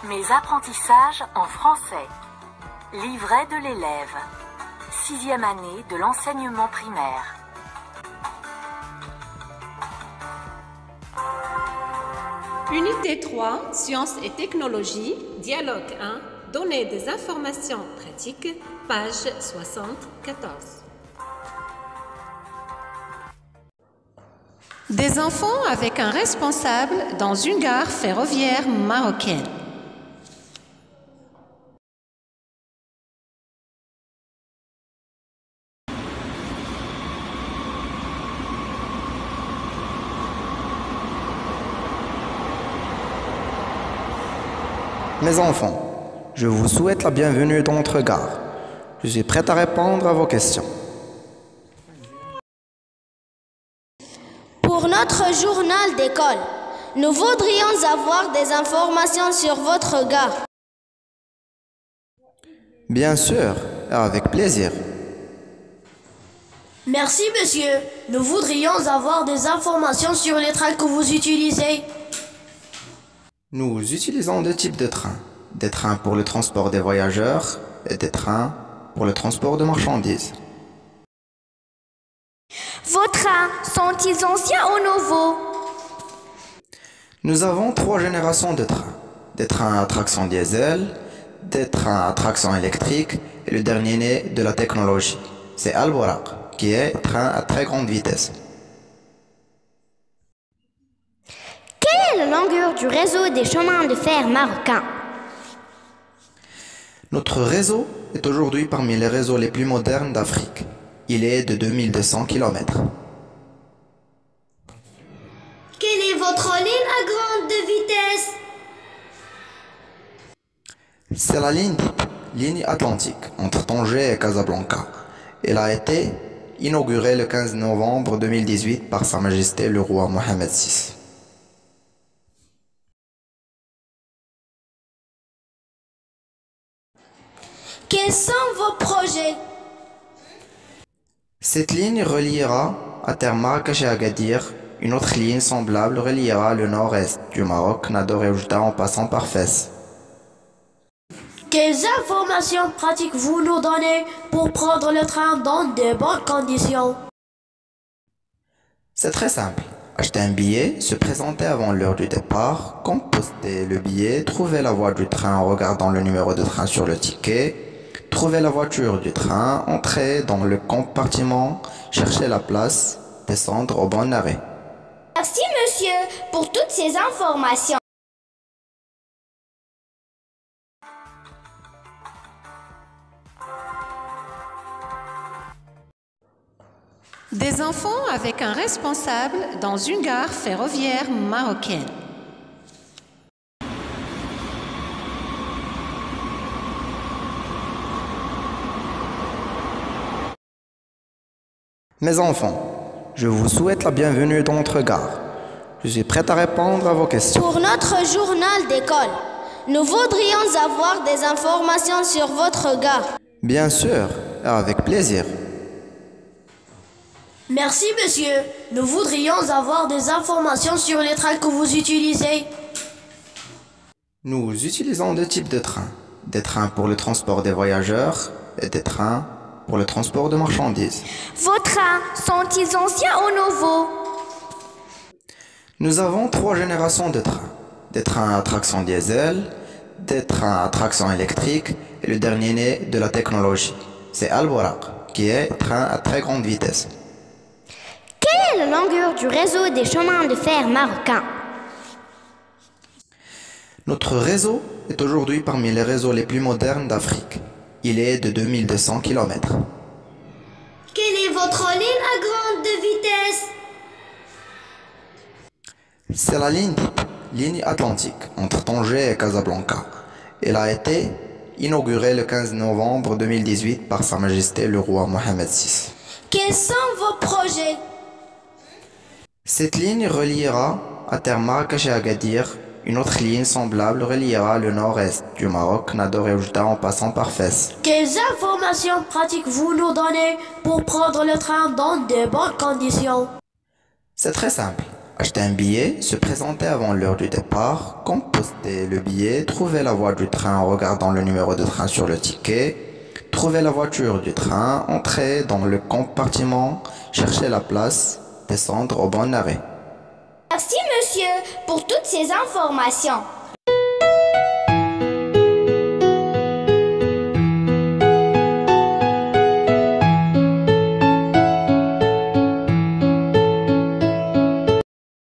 Mes apprentissages en français. Livret de l'élève. 6e année de l'enseignement primaire. Unité 3, Sciences et technologies, dialogue 1, donner des informations pratiques, page 74. Des enfants avec un responsable dans une gare ferroviaire marocaine. Mes enfants, je vous souhaite la bienvenue dans notre gare. Je suis prêt à répondre à vos questions. Pour notre journal d'école, nous voudrions avoir des informations sur votre gare. Bien sûr, avec plaisir. Merci, monsieur. Nous voudrions avoir des informations sur les trains que vous utilisez. Nous utilisons deux types de trains. Des trains pour le transport des voyageurs et des trains pour le transport de marchandises. Vos trains sont-ils anciens ou nouveaux? Nous avons 3 générations de trains. Des trains à traction diesel, des trains à traction électrique et le dernier né de la technologie. C'est Al-Buraq, qui est train à très grande vitesse. Quelle est la longueur du réseau des chemins de fer marocains? Notre réseau est aujourd'hui parmi les réseaux les plus modernes d'Afrique. Il est de 2200 km. Quelle est votre ligne à grande vitesse? C'est la ligne atlantique entre Tanger et Casablanca. Elle a été inaugurée le 15 novembre 2018 par Sa Majesté le roi Mohammed VI. Quels sont vos projets? Cette ligne reliera à terre Marrakech et Agadir. Une autre ligne semblable reliera le nord-est du Maroc, Nador et Oujda en passant par Fès. Quelles informations pratiques vous nous donnez pour prendre le train dans de bonnes conditions? C'est très simple. Acheter un billet, se présenter avant l'heure du départ, composter le billet, trouver la voie du train en regardant le numéro de train sur le ticket, trouver la voiture du train, entrer dans le compartiment, chercher la place, descendre au bon arrêt. Merci monsieur pour toutes ces informations. Des enfants avec un responsable dans une gare ferroviaire marocaine. Mes enfants, je vous souhaite la bienvenue dans notre gare. Je suis prêt à répondre à vos questions. Pour notre journal d'école, nous voudrions avoir des informations sur votre gare. Bien sûr, avec plaisir. Merci, monsieur. Nous voudrions avoir des informations sur les trains que vous utilisez. Nous utilisons deux types de trains. Des trains pour le transport des voyageurs et des trains pour le transport de marchandises. Vos trains sont-ils anciens ou nouveaux? Nous avons 3 générations de trains. Des trains à traction diesel, des trains à traction électrique et le dernier né de la technologie. C'est Al-Buraq, qui est train à très grande vitesse. Quelle est la longueur du réseau des chemins de fer marocains? Notre réseau est aujourd'hui parmi les réseaux les plus modernes d'Afrique. Il est de 2200 km. Quelle est votre ligne à grande vitesse? C'est la ligne atlantique entre Tanger et Casablanca. Elle a été inaugurée le 15 novembre 2018 par Sa Majesté le roi Mohammed VI. Quels sont vos projets? Cette ligne reliera à terre Marrakech et Agadir. Une autre ligne semblable reliera le nord-est du Maroc, Nador et Oujda en passant par Fès. Quelles informations pratiques vous nous donnez pour prendre le train dans de bonnes conditions? C'est très simple. Acheter un billet, se présenter avant l'heure du départ, composter le billet, trouver la voie du train en regardant le numéro de train sur le ticket, trouver la voiture du train, entrer dans le compartiment, chercher la place, descendre au bon arrêt. Merci monsieur pour toutes ces informations.